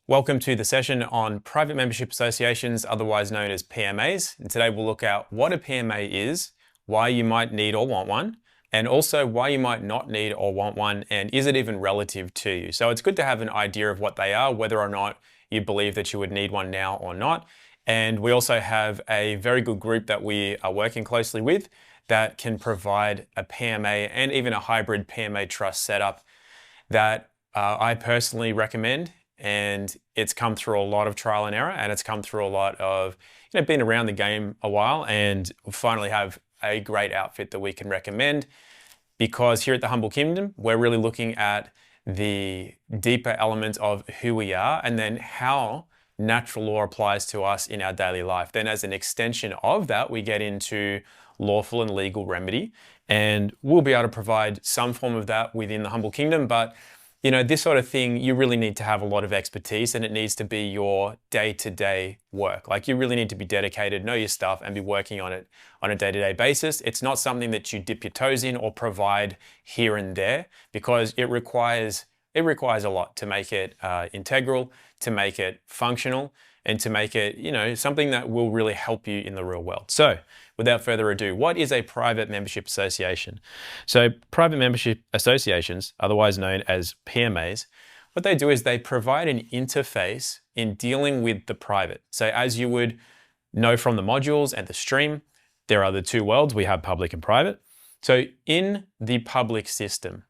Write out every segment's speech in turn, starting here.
Welcome to the session on private membership associations, otherwise known as PMAs. And today we'll look at what a PMA is, why you might need or want one, and also why you might not need or want one, and is it even relative to you? So it's good to have an idea of what they are, whether or not you believe that you would need one now or not. And we also have a very good group that we are working closely with that can provide a PMA and even a hybrid PMA trust setup that I personally recommend. And it's come through a lot of trial and error, and it's come through a lot of, being around the game a while, and finally have a great outfit that we can recommend. Because here at the Humble Kingdom, we're really looking at the deeper elements of who we are and then how natural law applies to us in our daily life. Then as an extension of that, we get into lawful and legal remedy, and we'll be able to provide some form of that within the Humble Kingdom. But this sort of thing, you really need to have a lot of expertise, and it needs to be your day-to-day work. Like, you really need to be dedicated, know your stuff, and be working on it on a day-to-day basis. It's not something that you dip your toes in or provide here and there, because it requires a lot to make it integral, to make it functional, and to make it, something that will really help you in the real world. So without further ado, what is a private membership association? So private membership associations, otherwise known as PMAs, what they do is they provide an interface in dealing with the private. So as you would know from the modules and the stream, there are the two worlds. We have public and private. So in the public system,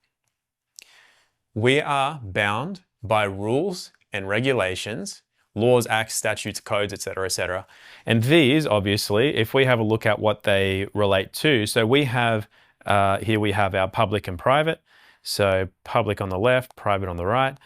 we are bound by rules and regulations, laws, acts, statutes, codes, etc., etc. And these, obviously, if we have a look at what they relate to, so we have, here we have our public and private. So public on the left, private on the right.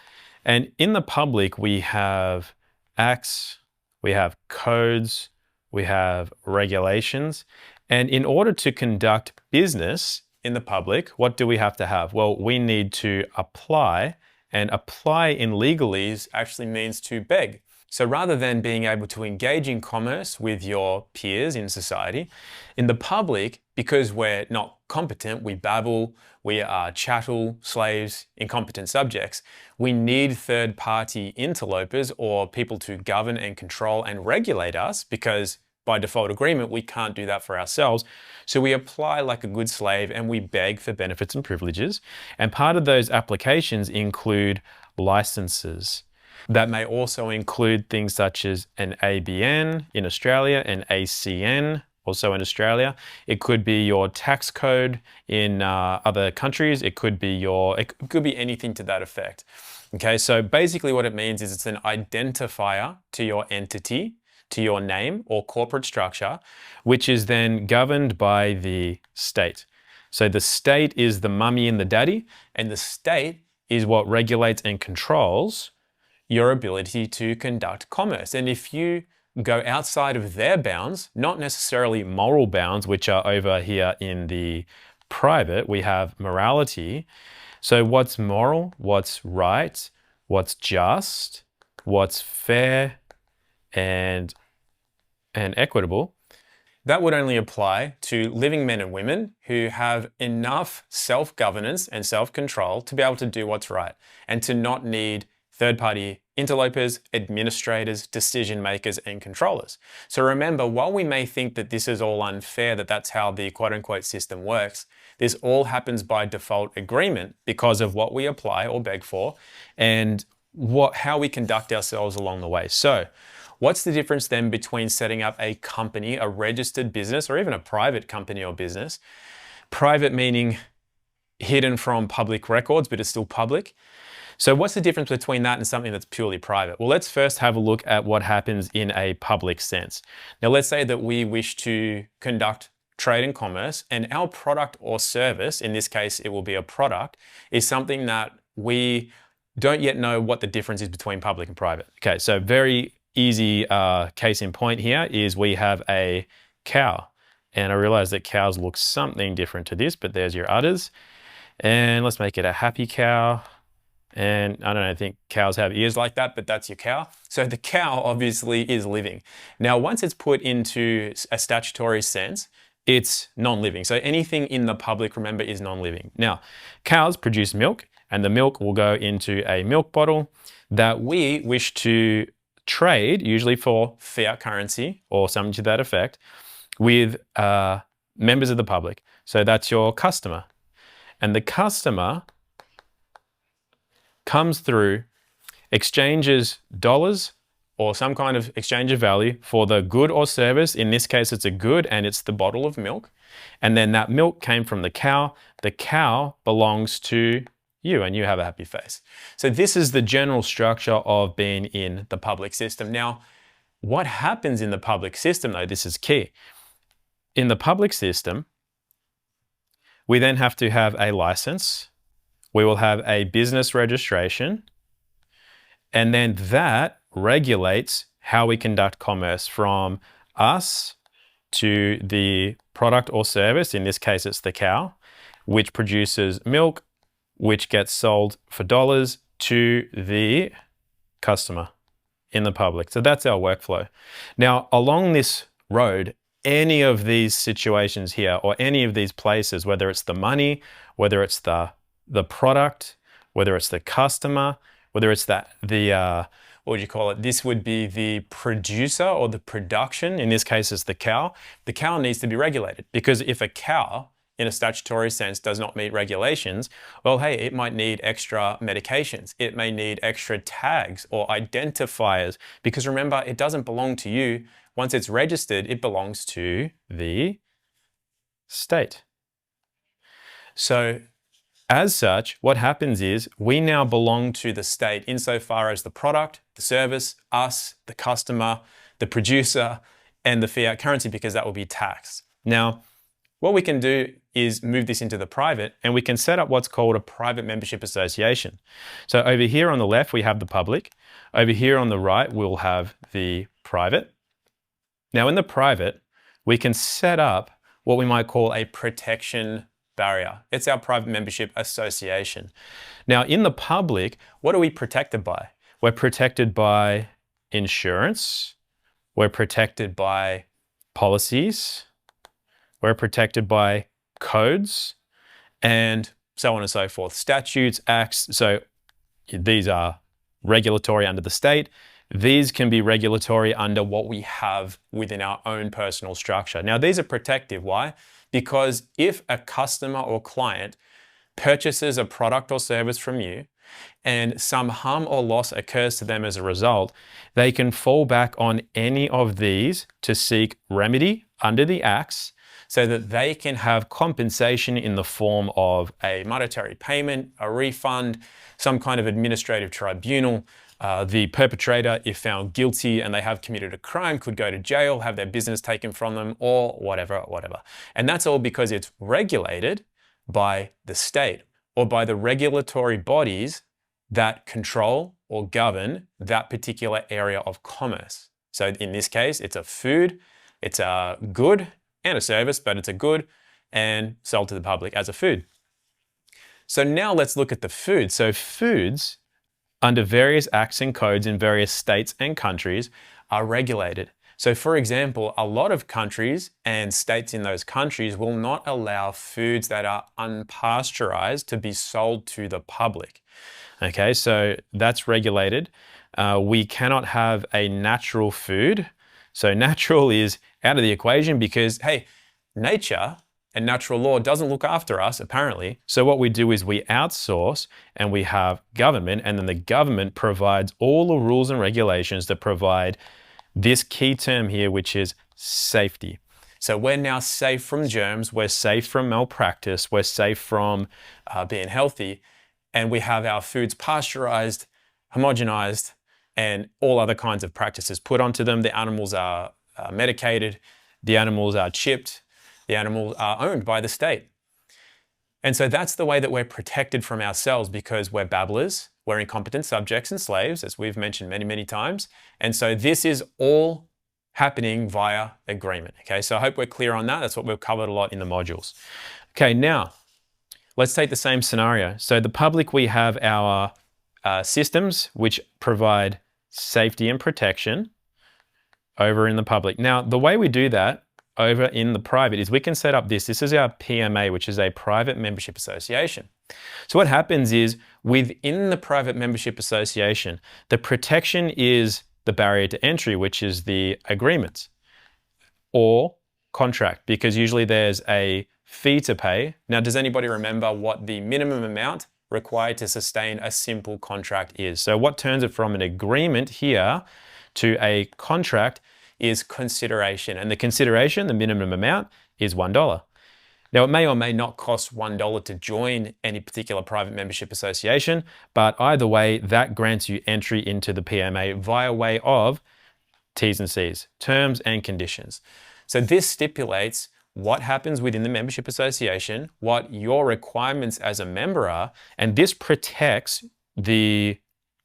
And in the public, we have acts, we have codes, we have regulations. And in order to conduct business in the public, what do we have to have? Well, we need to apply, and apply in legalese actually means to beg. So rather than being able to engage in commerce with your peers in society, in the public, because we're not competent, we babble, we are chattel, slaves, incompetent subjects, we need third-party interlopers or people to govern and control and regulate us, because by default agreement, we can't do that for ourselves. So we apply like a good slave and we beg for benefits and privileges. And part of those applications include licenses. That may also include things such as an ABN in Australia, an ACN also in Australia. It could be your tax code in other countries. It could be anything to that effect. Okay, so basically what it means is it's an identifier to your entity, to your name or corporate structure, which is then governed by the state. So the state is the mummy and the daddy, and the state is what regulates and controls your ability to conduct commerce. And if you go outside of their bounds, not necessarily moral bounds, which are over here in the private, we have morality. So what's moral, what's right, what's just, what's fair, and equitable, that would only apply to living men and women who have enough self-governance and self-control to be able to do what's right and to not need third-party interlopers, administrators, decision makers, and controllers. So remember, while we may think that this is all unfair, that that's how the quote-unquote system works, this all happens by default agreement because of what we apply or beg for and how we conduct ourselves along the way. So what's the difference then between setting up a company, a registered business, or even a private company or business? Private meaning hidden from public records, but it's still public. So what's the difference between that and something that's purely private? Well, let's first have a look at what happens in a public sense. Now, let's say that we wish to conduct trade and commerce, and our product or service, in this case, it will be a product, is something that we don't yet know what the difference is between public and private. Okay, so very easy case in point here is we have a cow. And I realize that cows look something different to this, but there's your udders. And let's make it a happy cow. And I think cows have ears like that, but that's your cow. So the cow obviously is living. Now, once it's put into a statutory sense, it's non-living. So anything in the public, remember, is non-living. Now, cows produce milk, and the milk will go into a milk bottle. that we wish to trade, usually for fiat currency or something to that effect, with members of the public. So that's your customer. And the customer comes through, exchanges dollars or some kind of exchange of value for the good or service. In this case, it's a good and it's the bottle of milk. And then that milk came from the cow. The cow belongs to you and you have a happy face. So this is the general structure of being in the public system. Now, what happens in the public system though, this is key. In the public system, we then have to have a license. We will have a business registration, and then that regulates how we conduct commerce from us to the product or service. In this case, it's the cow, which produces milk, which gets sold for dollars to the customer in the public. So that's our workflow. Now, along this road, any of these situations here or any of these places, whether it's the money, whether it's the product, whether it's the customer, whether it's the what would you call it? This would be the producer or the production. In this case, it's the cow. The cow needs to be regulated because if a cow, in a statutory sense, does not meet regulations, well, hey, it might need extra medications. It may need extra tags or identifiers because remember, it doesn't belong to you. Once it's registered, it belongs to the state. So as such, what happens is we now belong to the state insofar as the product, the service, us, the customer, the producer, and the fiat currency because that will be taxed. Now, what we can do is move this into the private and we can set up what's called a private membership association. So over here on the left, we have the public. Over here on the right, we'll have the private. Now in the private, we can set up what we might call a protection barrier. It's our private membership association. Now in the public, what are we protected by? We're protected by insurance. We're protected by policies. We're protected by codes and so on and so forth. Statutes, acts, so these are regulatory under the state. These can be regulatory under what we have within our own personal structure. Now, these are protective. Why? Because if a customer or client purchases a product or service from you and some harm or loss occurs to them as a result, they can fall back on any of these to seek remedy under the acts so that they can have compensation in the form of a monetary payment, a refund, some kind of administrative tribunal. The perpetrator, if found guilty and they have committed a crime, could go to jail, have their business taken from them, or whatever. And that's all because it's regulated by the state or by the regulatory bodies that control or govern that particular area of commerce. So in this case, it's a food, it's a good and a service, but it's a good and sold to the public as a food. So now let's look at the food. So foods under various acts and codes in various states and countries are regulated. So for example, a lot of countries and states in those countries will not allow foods that are unpasteurized to be sold to the public. Okay, so that's regulated. We cannot have a natural food. So natural is out of the equation because, hey, nature and natural law doesn't look after us, apparently. So what we do is we outsource and we have government, and then the government provides all the rules and regulations that provide this key term here, which is safety. So we're now safe from germs, we're safe from malpractice, we're safe from being healthy, and we have our foods pasteurized, homogenized, and all other kinds of practices put onto them. The animals are medicated, the animals are chipped, the animals are owned by the state. And so that's the way that we're protected from ourselves because we're babblers, we're incompetent subjects and slaves, as we've mentioned many, many times. And so this is all happening via agreement. Okay, so I hope we're clear on that. That's what we've covered a lot in the modules. Okay, now let's take the same scenario. So the public, we have our systems which provide safety and protection over in the public. Now, the way we do that over in the private is we can set up this. This is our PMA, which is a private membership association. So what happens is Within the private membership association, the protection is the barrier to entry, which is the agreement or contract, because usually there's a fee to pay. Now, does anybody remember what the minimum amount required to sustain a simple contract is? So what turns it from an agreement here to a contract is consideration. And the consideration, the minimum amount, is $1. Now, it may or may not cost $1 to join any particular private membership association, but either way, that grants you entry into the PMA via way of T's and C's, terms and conditions. So this stipulates what happens within the membership association, what your requirements as a member are, and this protects the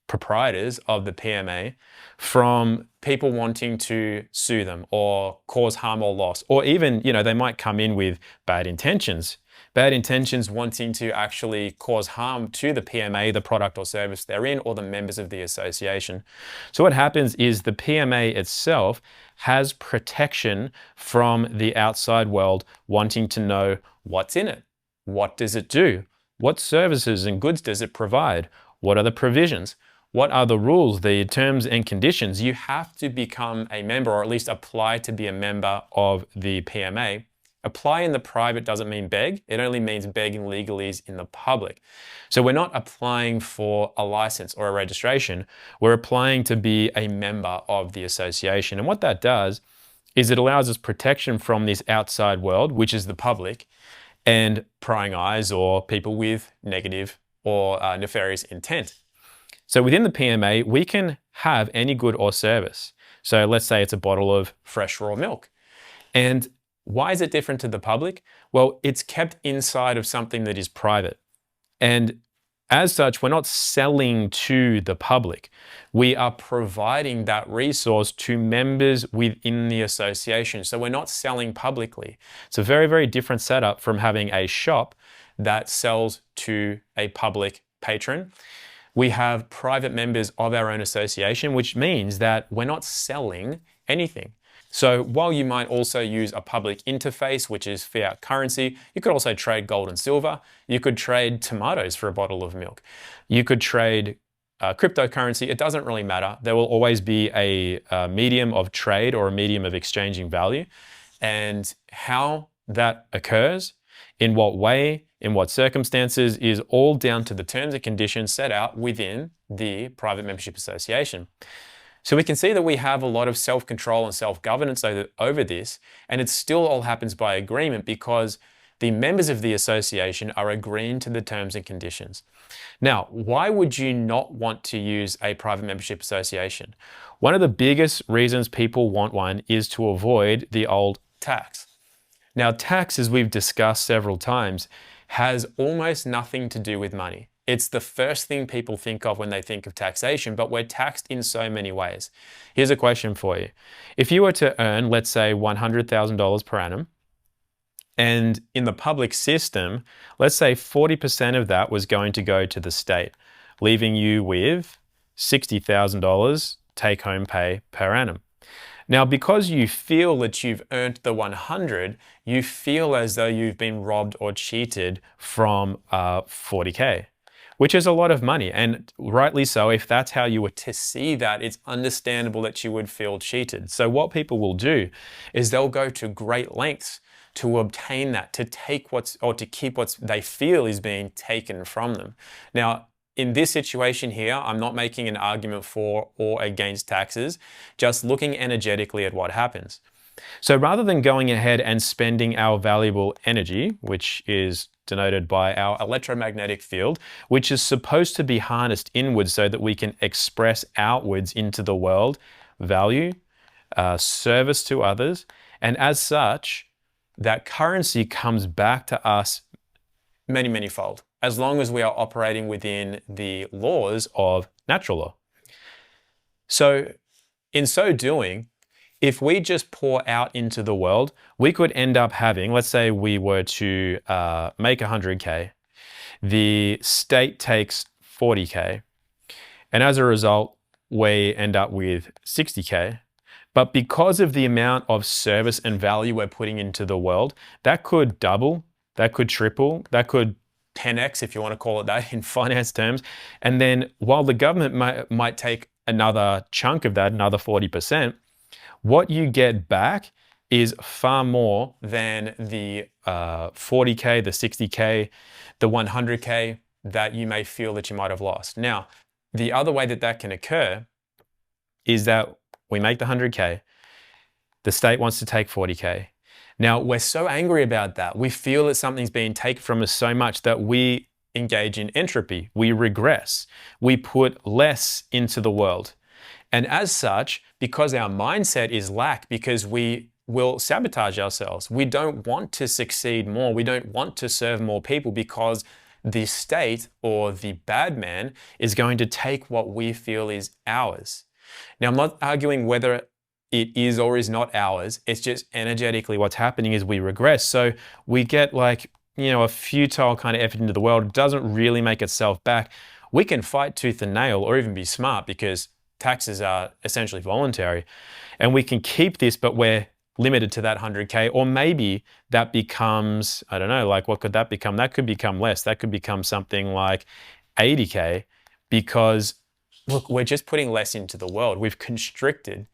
proprietors of the PMA from people wanting to sue them or cause harm or loss, or even, they might come in with bad intentions wanting to actually cause harm to the PMA, the product or service they're in, or the members of the association. So what happens is the PMA itself has protection from the outside world wanting to know what's in it. What does it do? What services and goods does it provide? What are the provisions? What are the rules, the terms and conditions? You have to become a member, or at least apply to be a member of the PMA. Apply in the private doesn't mean beg. It only means begging legalese in the public. So we're not applying for a license or a registration. We're applying to be a member of the association. And what that does is it allows us protection from this outside world, which is the public, and prying eyes or people with negative or nefarious intent. So within the PMA, we can have any good or service. So let's say it's a bottle of fresh raw milk. And why is it different to the public? Well, it's kept inside of something that is private. And as such, we're not selling to the public. We are providing that resource to members within the association. So we're not selling publicly. It's a very, very different setup from having a shop that sells to a public patron. We have private members of our own association, which means that we're not selling anything. So while you might also use a public interface, which is fiat currency, you could also trade gold and silver. You could trade tomatoes for a bottle of milk. You could trade cryptocurrency. It doesn't really matter. There will always be a medium of trade or a medium of exchanging value. And how that occurs, in what way, in what circumstances, is all down to the terms and conditions set out within the private membership association. So we can see that we have a lot of self-control and self-governance over this, and it still all happens by agreement because the members of the association are agreeing to the terms and conditions. Now, why would you not want to use a private membership association? One of the biggest reasons people want one is to avoid the old tax. Now, tax, as we've discussed several times, has almost nothing to do with money. It's the first thing people think of when they think of taxation, but we're taxed in so many ways. Here's a question for you. If you were to earn, let's say, $100,000 per annum, and in the public system, let's say 40% of that was going to go to the state, leaving you with $60,000 take-home pay per annum. Now, because you feel that you've earned the 100, you feel as though you've been robbed or cheated from 40K, which is a lot of money. And rightly so, if that's how you were to see that, it's understandable that you would feel cheated. So what people will do is they'll go to great lengths to obtain that, to take to keep what they feel is being taken from them. Now, in this situation here, I'm not making an argument for or against taxes, just looking energetically at what happens. So rather than going ahead and spending our valuable energy, which is denoted by our electromagnetic field, which is supposed to be harnessed inwards so that we can express outwards into the world value, service to others, and as such, that currency comes back to us many, many fold, as long as we are operating within the laws of natural law. So in so doing, if we just pour out into the world, we could end up having, let's say we were to make 100K, the state takes 40K, and as a result, we end up with 60K. But because of the amount of service and value we're putting into the world, that could double, that could triple, that could 10x, if you want to call it that in finance terms. And then while the government might take another chunk of that, another 40%, what you get back is far more than the 40K, the 60K, the 100K that you may feel that you might have lost. Now, the other way that that can occur is that we make the 100K, the state wants to take 40K. Now, we're so angry about that. We feel that something's being taken from us so much that we engage in entropy. We regress. We put less into the world. And as such, because our mindset is lack, because we will sabotage ourselves, we don't want to succeed more. We don't want to serve more people because the state or the bad man is going to take what we feel is ours. Now, I'm not arguing whether it is or is not ours. It's just energetically what's happening is we regress. So we get like, a futile kind of effort into the world. It doesn't really make itself back. We can fight tooth and nail or even be smart because taxes are essentially voluntary. And we can keep this, but we're limited to that 100K. Or maybe that becomes, I don't know, like what could that become? That could become less. That could become something like 80K because, look, we're just putting less into the world. We've constricted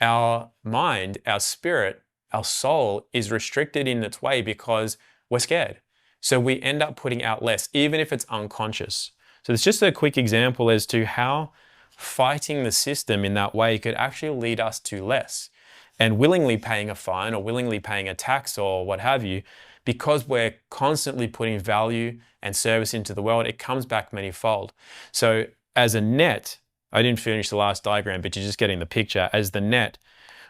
our mind, our spirit, our soul is restricted in its way because we're scared. So we end up putting out less, even if it's unconscious. So it's just a quick example as to how fighting the system in that way could actually lead us to less. And willingly paying a fine or willingly paying a tax or what have you, because we're constantly putting value and service into the world, it comes back manyfold. So as a net, I didn't finish the last diagram, but you're just getting the picture. As the net,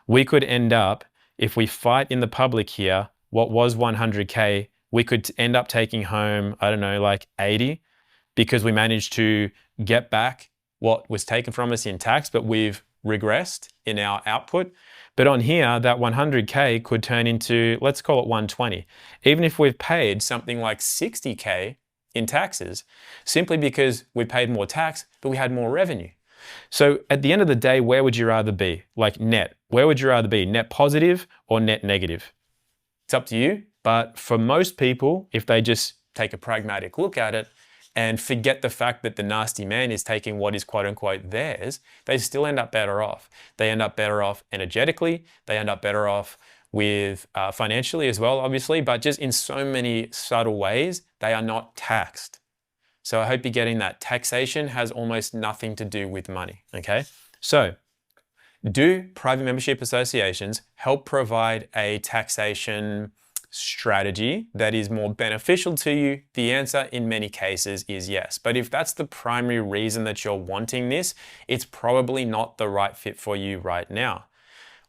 we could end up, if we fight in the public here, what was 100K, we could end up taking home, I don't know, like 80, because we managed to get back what was taken from us in tax, but we've regressed in our output. But on here, that 100K could turn into, let's call it 120. Even if we've paid something like 60K in taxes, simply because we paid more tax, but we had more revenue. So at the end of the day, where would you rather be? Like net, where would you rather be? Net positive or net negative? It's up to you. But for most people, if they just take a pragmatic look at it and forget the fact that the nasty man is taking what is quote unquote theirs, they still end up better off. They end up better off energetically. They end up better off with financially as well, obviously, but just in so many subtle ways, they are not taxed. So I hope you're getting that. Taxation has almost nothing to do with money, okay? So do private membership associations help provide a taxation strategy that is more beneficial to you? The answer in many cases is yes. But if that's the primary reason that you're wanting this, it's probably not the right fit for you right now.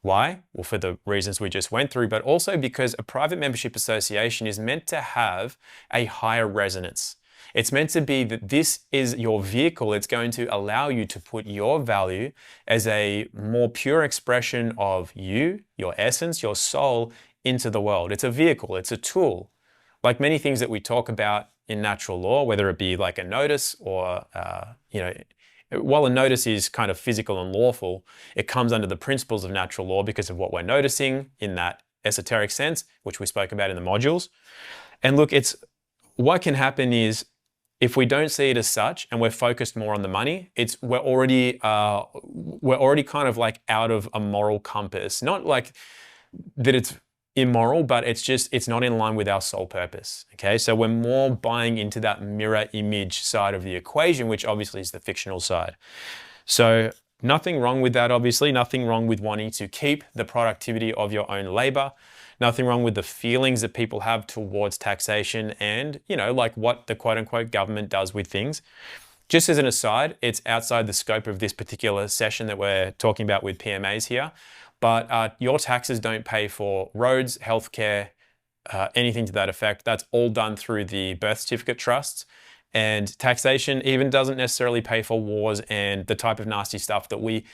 Why? Well, for the reasons we just went through, but also because a private membership association is meant to have a higher resonance. It's meant to be that this is your vehicle. It's going to allow you to put your value as a more pure expression of you, your essence, your soul into the world. It's a vehicle, it's a tool. Like many things that we talk about in natural law, whether it be like a notice or, while a notice is kind of physical and lawful, it comes under the principles of natural law because of what we're noticing in that esoteric sense, which we spoke about in the modules. And look, what can happen is if we don't see it as such and we're focused more on the money, we're already kind of like out of a moral compass. Not like that it's immoral, but it's not in line with our soul purpose. Okay, so we're more buying into that mirror image side of the equation, which obviously is the fictional side. So nothing wrong with that, obviously. Nothing wrong with wanting to keep the productivity of your own labor. Nothing wrong with the feelings that people have towards taxation and, like what the quote unquote government does with things. Just as an aside, it's outside the scope of this particular session that we're talking about with PMAs here, but your taxes don't pay for roads, healthcare, anything to that effect. That's all done through the birth certificate trusts. And taxation even doesn't necessarily pay for wars and the type of nasty stuff that we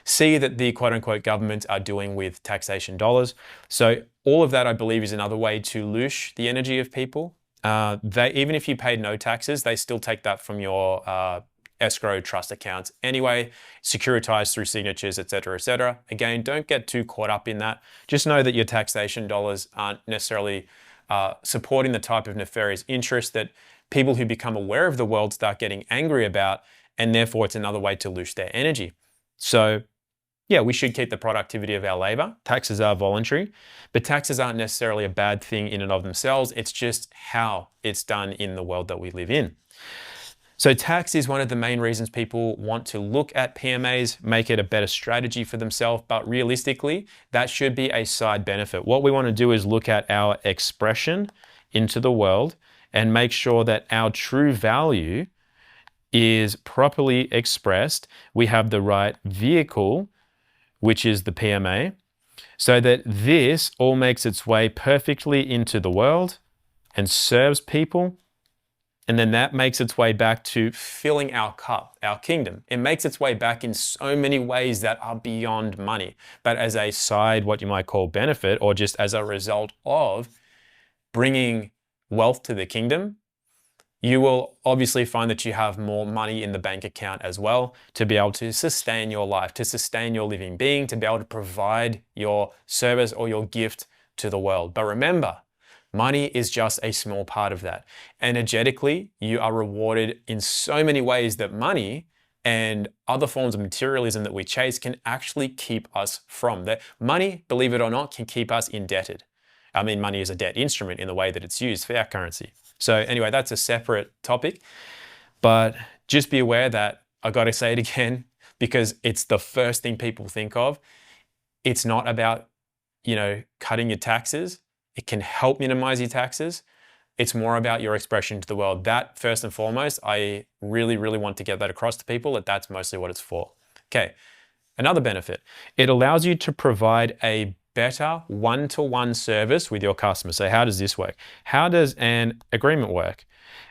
see that the quote unquote government are doing with taxation dollars. So all of that, I believe, is another way to loosh the energy of people. Even if you paid no taxes, they still take that from your escrow trust accounts anyway, securitized through signatures, etc., etc. Again, don't get too caught up in that. Just know that your taxation dollars aren't necessarily supporting the type of nefarious interest that people who become aware of the world start getting angry about, and therefore it's another way to lose their energy. So yeah, we should keep the productivity of our labor. Taxes are voluntary, but taxes aren't necessarily a bad thing in and of themselves. It's just how it's done in the world that we live in. So tax is one of the main reasons people want to look at PMAs, make it a better strategy for themselves, but realistically, that should be a side benefit. What we want to do is look at our expression into the world and make sure that our true value is properly expressed. We have the right vehicle, which is the PMA, so that this all makes its way perfectly into the world and serves people. And then that makes its way back to filling our cup, our kingdom. It makes its way back in so many ways that are beyond money, but as a side, what you might call benefit, or just as a result of bringing wealth to the kingdom, you will obviously find that you have more money in the bank account as well to be able to sustain your life, to sustain your living being, to be able to provide your service or your gift to the world. But remember, money is just a small part of that. Energetically, you are rewarded in so many ways that money and other forms of materialism that we chase can actually keep us from that. Money, believe it or not, can keep us indebted. I mean, money is a debt instrument in the way that it's used, fiat currency. So anyway, that's a separate topic, but just be aware that I got to say it again because it's the first thing people think of. It's not about, cutting your taxes. It can help minimize your taxes. It's more about your expression to the world. That, first and foremost, I really, really want to get that across to people, that that's mostly what it's for. Okay, another benefit. It allows you to provide a better one-to-one service with your customer. So how does this work? How does an agreement work?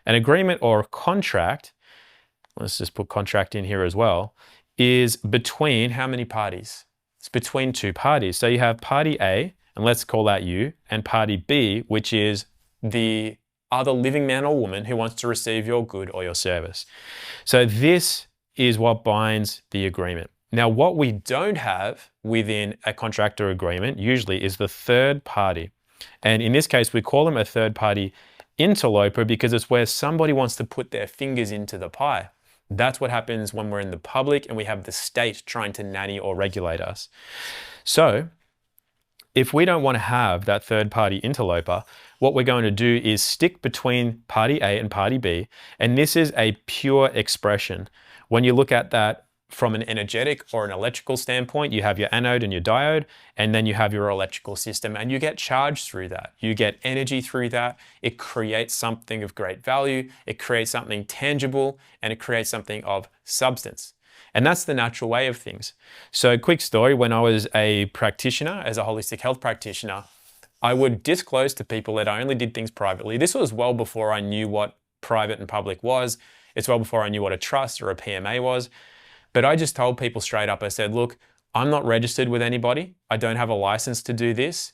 An agreement or a contract, let's just put contract in here as well, is between how many parties? It's between two parties. So you have party A, and let's call that you, and party B, which is the other living man or woman who wants to receive your good or your service. So this is what binds the agreement. Now, what we don't have within a contract or agreement usually is the third party. And in this case, we call them a third party interloper because it's where somebody wants to put their fingers into the pie. That's what happens when we're in the public and we have the state trying to nanny or regulate us. So if we don't want to have that third party interloper, what we're going to do is stick between party A and party B. And this is a pure expression. When you look at that from an energetic or an electrical standpoint, you have your anode and your diode, and then you have your electrical system, and you get charged through that. You get energy through that. It creates something of great value. It creates something tangible, and it creates something of substance. And that's the natural way of things. So quick story, when I was a practitioner, as a holistic health practitioner, I would disclose to people that I only did things privately. This was well before I knew what private and public was. It's well before I knew what a trust or a PMA was. But I just told people straight up, I said, look, I'm not registered with anybody. I don't have a license to do this.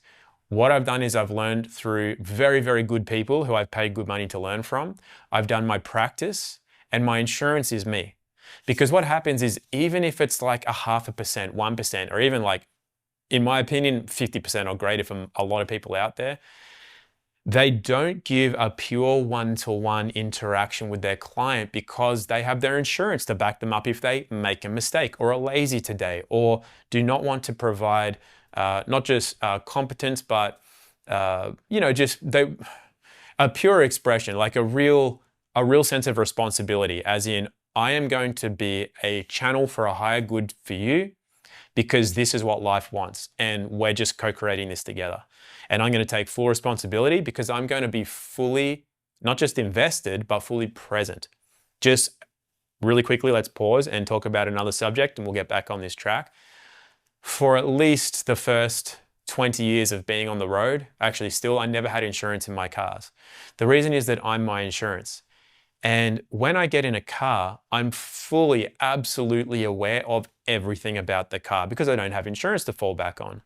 What I've done is I've learned through very, very good people who I've paid good money to learn from. I've done my practice, and my insurance is me. Because what happens is, even if it's like 0.5%, 1%, or even like, in my opinion, 50% or greater from a lot of people out there, they don't give a pure one-to-one interaction with their client because they have their insurance to back them up if they make a mistake or are lazy today or do not want to provide not just competence, but a pure expression, like a real sense of responsibility, as in, I am going to be a channel for a higher good for you because this is what life wants and we're just co-creating this together. And I'm going to take full responsibility because I'm going to be fully, not just invested, but fully present. Just really quickly, let's pause and talk about another subject and we'll get back on this track. For at least the first 20 years of being on the road, actually still, I never had insurance in my cars. The reason is that I'm my insurance. And when I get in a car, I'm fully, absolutely aware of everything about the car because I don't have insurance to fall back on.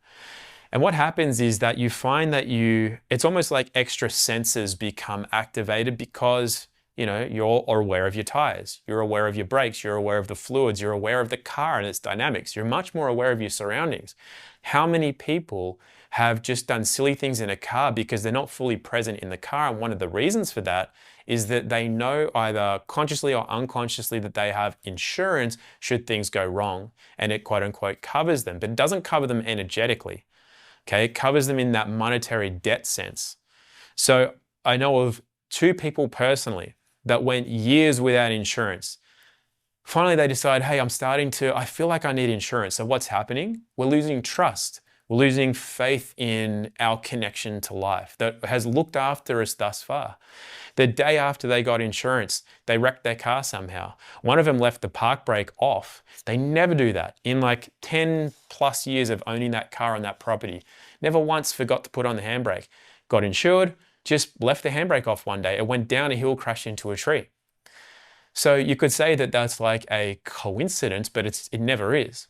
And what happens is that you find that it's almost like extra senses become activated because, you're aware of your tires, you're aware of your brakes, you're aware of the fluids, you're aware of the car and its dynamics, you're much more aware of your surroundings. How many people have just done silly things in a car because they're not fully present in the car? And one of the reasons for that is that they know either consciously or unconsciously that they have insurance should things go wrong, and it quote unquote covers them, but it doesn't cover them energetically. Okay, it covers them in that monetary debt sense. So I know of 2 people personally that went years without insurance. Finally, they decide, hey, I feel like I need insurance. So what's happening? We're losing trust. We're losing faith in our connection to life that has looked after us thus far. The day after they got insurance, they wrecked their car somehow. One of them left the park brake off. They never do that. In like 10 plus years of owning that car on that property, never once forgot to put on the handbrake. Got insured, just left the handbrake off one day. It went down a hill, crashed into a tree. So you could say that that's like a coincidence, but it never is.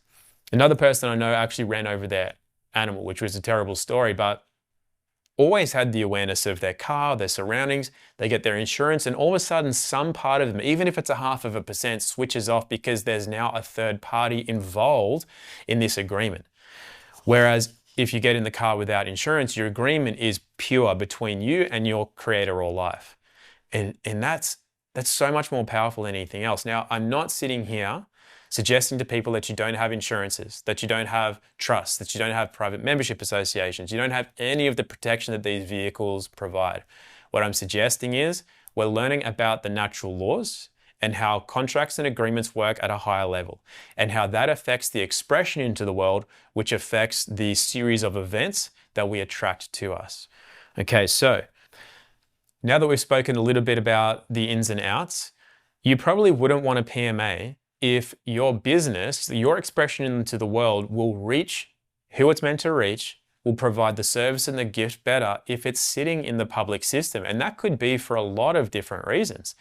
Another person I know actually ran over their animal, which was a terrible story, but always had the awareness of their car, their surroundings. They get their insurance, and all of a sudden some part of them, even if it's 0.5%, switches off because there's now a third party involved in this agreement. Whereas if you get in the car without insurance, your agreement is pure between you and your creator or life. And that's so much more powerful than anything else. Now, I'm not sitting here suggesting to people that you don't have insurances, that you don't have trust, that you don't have private membership associations, you don't have any of the protection that these vehicles provide. What I'm suggesting is we're learning about the natural laws and how contracts and agreements work at a higher level, and how that affects the expression into the world, which affects the series of events that we attract to us. Okay, so now that we've spoken a little bit about the ins and outs, you probably wouldn't want a PMA if your business, your expression into the world will reach who it's meant to reach, will provide the service and the gift better if it's sitting in the public system. And that could be for a lot of different reasons.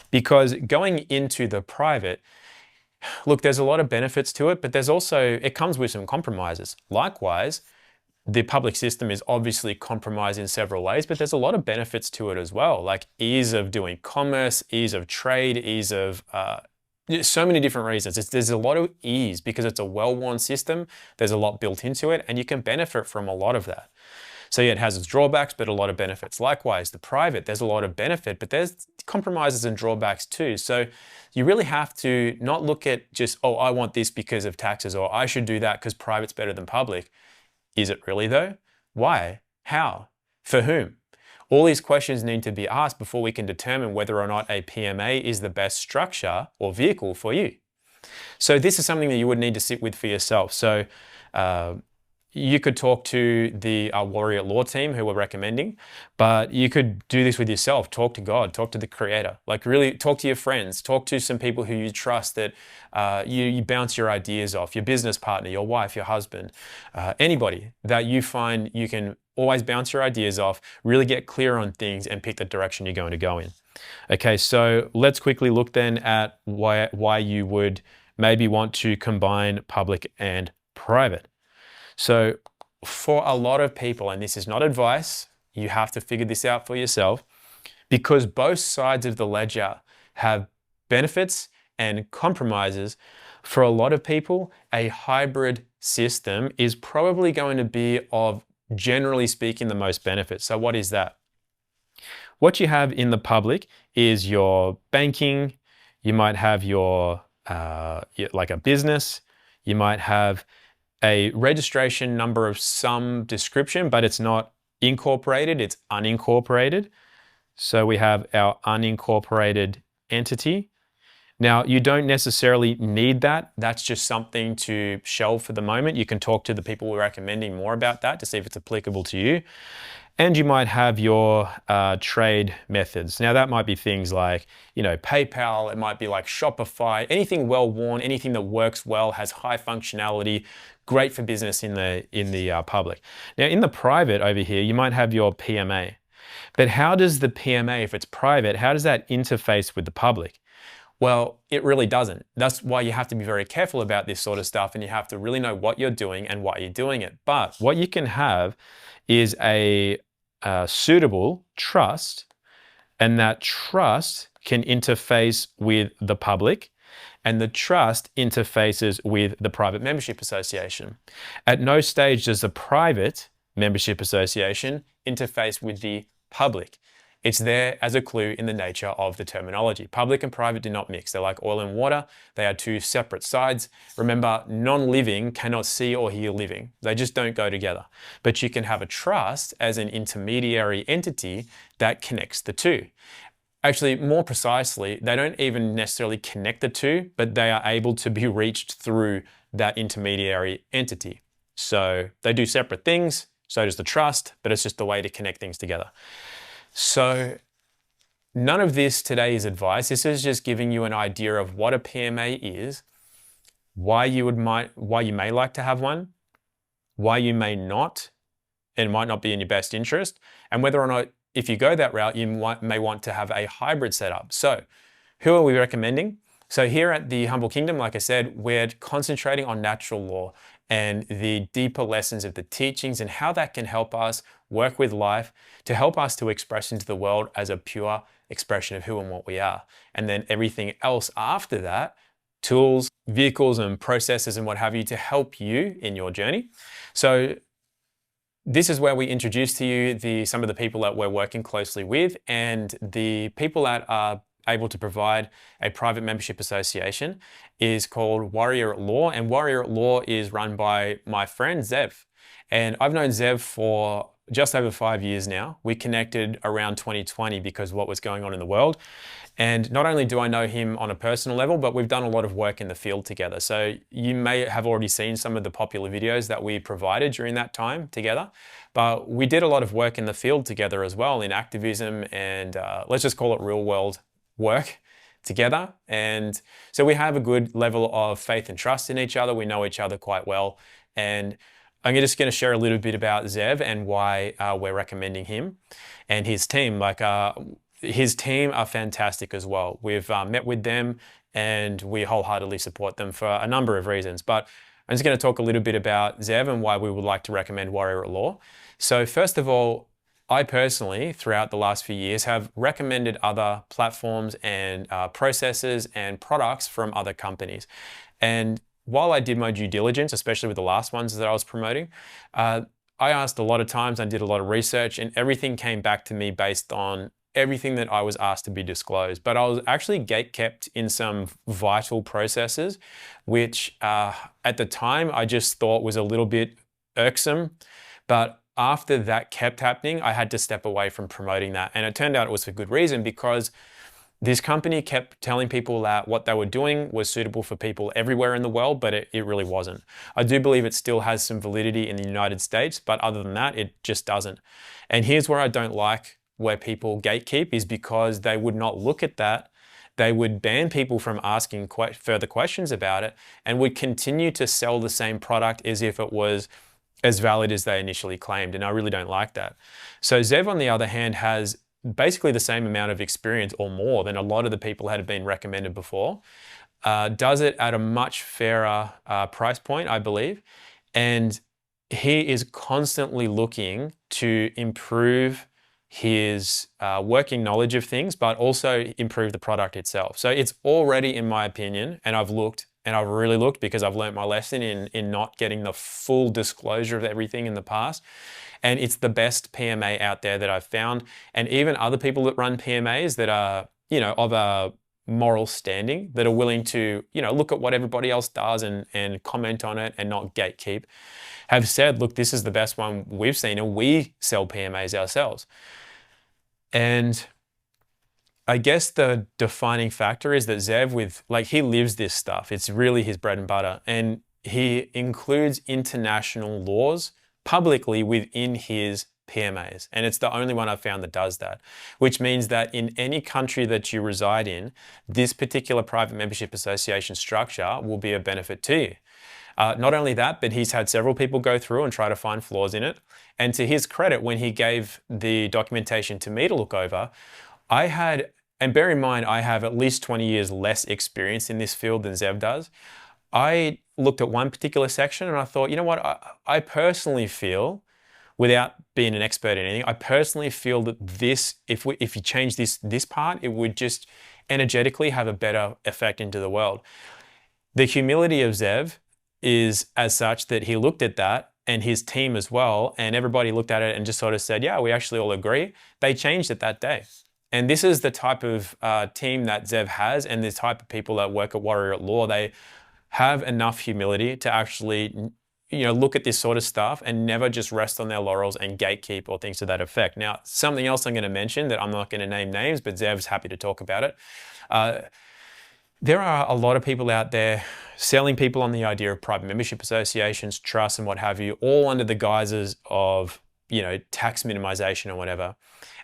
Because going into the private, look, there's a lot of benefits to it, but it comes with some compromises. Likewise, the public system is obviously compromised in several ways, but there's a lot of benefits to it as well, like ease of doing commerce, ease of trade, ease of so many different reasons. There's a lot of ease because it's a well-worn system. There's a lot built into it, and you can benefit from a lot of that. So yeah, it has its drawbacks, but a lot of benefits. Likewise, the private, there's a lot of benefit, but there's compromises and drawbacks too. So you really have to not look at just, oh, I want this because of taxes, or I should do that because private's better than public. Is it really though? Why? How? For whom? All these questions need to be asked before we can determine whether or not a PMA is the best structure or vehicle for you. So this is something that you would need to sit with for yourself. So you could talk to the Warrior Law team who we're recommending, but you could do this with yourself. Talk to God, talk to the Creator. Like really talk to your friends, talk to some people who you trust that you bounce your ideas off, your business partner, your wife, your husband, anybody that you find you can always bounce your ideas off, really get clear on things and pick the direction you're going to go in. Okay, so let's quickly look then at why you would maybe want to combine public and private. So for a lot of people, and this is not advice, you have to figure this out for yourself, because both sides of the ledger have benefits and compromises. For a lot of people, a hybrid system is probably going to be of, generally speaking, the most benefits. So what is that? What you have in the public is your banking, you might have your, like a business, you might have a registration number of some description, but it's not incorporated, it's unincorporated. So we have our unincorporated entity. Now, you don't necessarily need that. That's just something to shelve for the moment. You can talk to the people we're recommending more about that to see if it's applicable to you. And you might have your trade methods. Now that might be things like, PayPal, it might be like Shopify, anything well-worn, anything that works well, has high functionality, great for business in the public. Now in the private over here, you might have your PMA. But how does the PMA, if it's private, how does that interface with the public? Well, it really doesn't. That's why you have to be very careful about this sort of stuff, and you have to really know what you're doing and why you're doing it. But what you can have is a suitable trust and that trust can interface with the public, and the trust interfaces with the private membership association. At no stage does the private membership association interface with the public. It's there as a clue in the nature of the terminology. Public and private do not mix. They're like oil and water. They are two separate sides. Remember, non-living cannot see or hear living. They just don't go together. But you can have a trust as an intermediary entity that connects the two. Actually, more precisely, they don't even necessarily connect the two, but they are able to be reached through that intermediary entity. So they do separate things, so does the trust, but it's just a way to connect things together. So none of this today is advice. This is just giving you an idea of what a PMA is, why you may like to have one, why you may not, and it might not be in your best interest, and whether or not, if you go that route, you may want to have a hybrid setup. So who are we recommending? So here at the Humble Kingdom, like I said, we're concentrating on natural law and the deeper lessons of the teachings and how that can help us work with life to help us to express into the world as a pure expression of who and what we are. And then everything else after that, tools, vehicles and processes and what have you to help you in your journey. So this is where we introduce to you some of the people that we're working closely with and the people that are able to provide a private membership association is called Warrior at Law, and Warrior at Law is run by my friend Zev. And I've known Zev for just over 5 years now. We connected around 2020 because of what was going on in the world. And not only do I know him on a personal level, but we've done a lot of work in the field together. So you may have already seen some of the popular videos that we provided during that time together. But we did a lot of work in the field together as well, in activism and let's just call it real world work together. And so we have a good level of faith and trust in each other. We know each other quite well. And I'm just going to share a little bit about Zev and why we're recommending him and his team. His team are fantastic as well. We've met with them and we wholeheartedly support them for a number of reasons. But I'm just going to talk a little bit about Zev and why we would like to recommend Warrior at Law. So first of all, I personally, throughout the last few years, have recommended other platforms and processes and products from other companies. And while I did my due diligence, especially with the last ones that I was promoting, I asked a lot of times, I did a lot of research, and everything came back to me based on everything that I was asked to be disclosed. But I was actually gatekept in some vital processes, which at the time I just thought was a little bit irksome. But after that kept happening, I had to step away from promoting that. And it turned out it was for good reason, because this company kept telling people that what they were doing was suitable for people everywhere in the world, but it really wasn't. I do believe it still has some validity in the United States, but other than that, it just doesn't. And here's where I don't like where people gatekeep, is because they would not look at that. They would ban people from asking further questions about it and would continue to sell the same product as if it was as valid as they initially claimed. And I really don't like that. So Zev, on the other hand, has basically the same amount of experience or more than a lot of the people that have been recommended before, does it at a much fairer price point, I believe. And he is constantly looking to improve his working knowledge of things, but also improve the product itself. So it's already, in my opinion, and I've looked, and I've really looked because I've learned my lesson in not getting the full disclosure of everything in the past. And it's the best PMA out there that I've found. And even other people that run PMAs that are, of a moral standing, that are willing to, look at what everybody else does and comment on it and not gatekeep, have said, look, this is the best one we've seen, and we sell PMAs ourselves. And I guess the defining factor is that Zev, he lives this stuff. It's really his bread and butter. And he includes international laws publicly within his PMAs. And it's the only one I've found that does that, which means that in any country that you reside in, this particular private membership association structure will be a benefit to you. Not only that, but he's had several people go through and try to find flaws in it. And to his credit, when he gave the documentation to me to look over, and bear in mind, I have at least 20 years less experience in this field than Zev does. I looked at one particular section and I thought, you know what, I personally feel without being an expert in anything, I personally feel that this, if you change this part, it would just energetically have a better effect into the world. The humility of Zev is as such that he looked at that, and his team as well, and everybody looked at it and just sort of said, yeah, we actually all agree. They changed it that day. And this is the type of team that Zev has, and the type of people that work at Warrior at Law. They have enough humility to actually, look at this sort of stuff and never just rest on their laurels and gatekeep or things to that effect. Now, something else I'm going to mention that I'm not going to name names, but Zev's happy to talk about it. There are a lot of people out there selling people on the idea of private membership associations, trusts, and what have you, all under the guises of, tax minimization or whatever,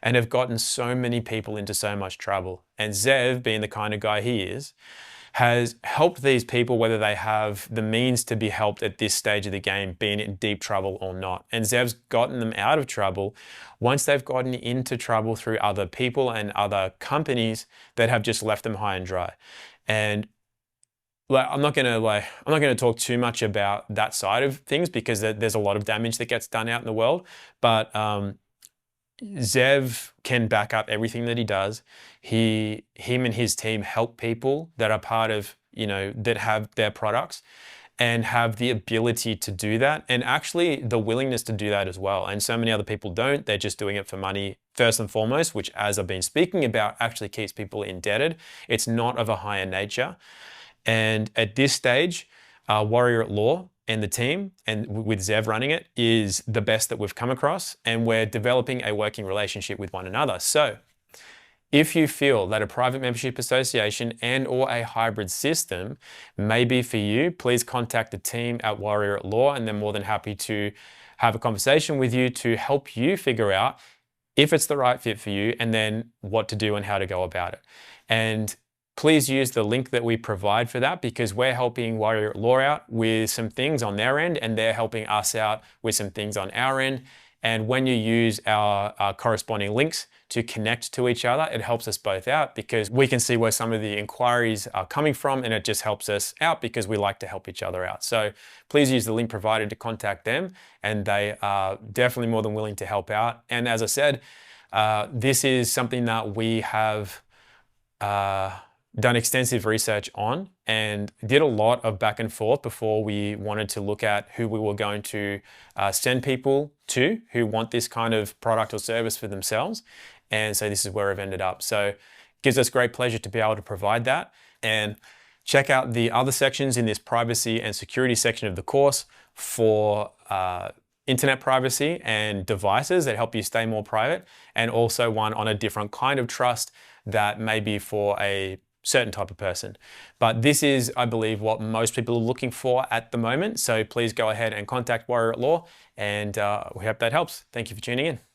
and have gotten so many people into so much trouble. And Zev, being the kind of guy he is, has helped these people, whether they have the means to be helped at this stage of the game, being in deep trouble or not. And Zev's gotten them out of trouble once they've gotten into trouble through other people and other companies that have just left them high and dry. And I'm not going to talk too much about that side of things because there's a lot of damage that gets done out in the world. But Zev can back up everything that he does. Him and his team help people that are part of, that have their products and have the ability to do that, and actually the willingness to do that as well. And so many other people don't. They're just doing it for money first and foremost, which, as I've been speaking about, actually keeps people indebted. It's not of a higher nature. And at this stage, Warrior at Law and the team, and with Zev running it, is the best that we've come across, and we're developing a working relationship with one another. So if you feel that a private membership association and or a hybrid system may be for you, please contact the team at Warrior at Law, and they're more than happy to have a conversation with you to help you figure out if it's the right fit for you, and then what to do and how to go about it. And please use the link that we provide for that, because we're helping Warrior at Law out with some things on their end, and they're helping us out with some things on our end. And when you use our corresponding links to connect to each other, it helps us both out because we can see where some of the inquiries are coming from, and it just helps us out because we like to help each other out. So please use the link provided to contact them, and they are definitely more than willing to help out. And as I said, this is something that we have done extensive research on and did a lot of back and forth before we wanted to look at who we were going to send people to who want this kind of product or service for themselves. And so this is where I've ended up. So it gives us great pleasure to be able to provide that. And check out the other sections in this privacy and security section of the course for internet privacy and devices that help you stay more private, and also one on a different kind of trust that may be for a certain type of person. But this is, I believe, what most people are looking for at the moment. So please go ahead and contact Warrior at Law, and we hope that helps. Thank you for tuning in.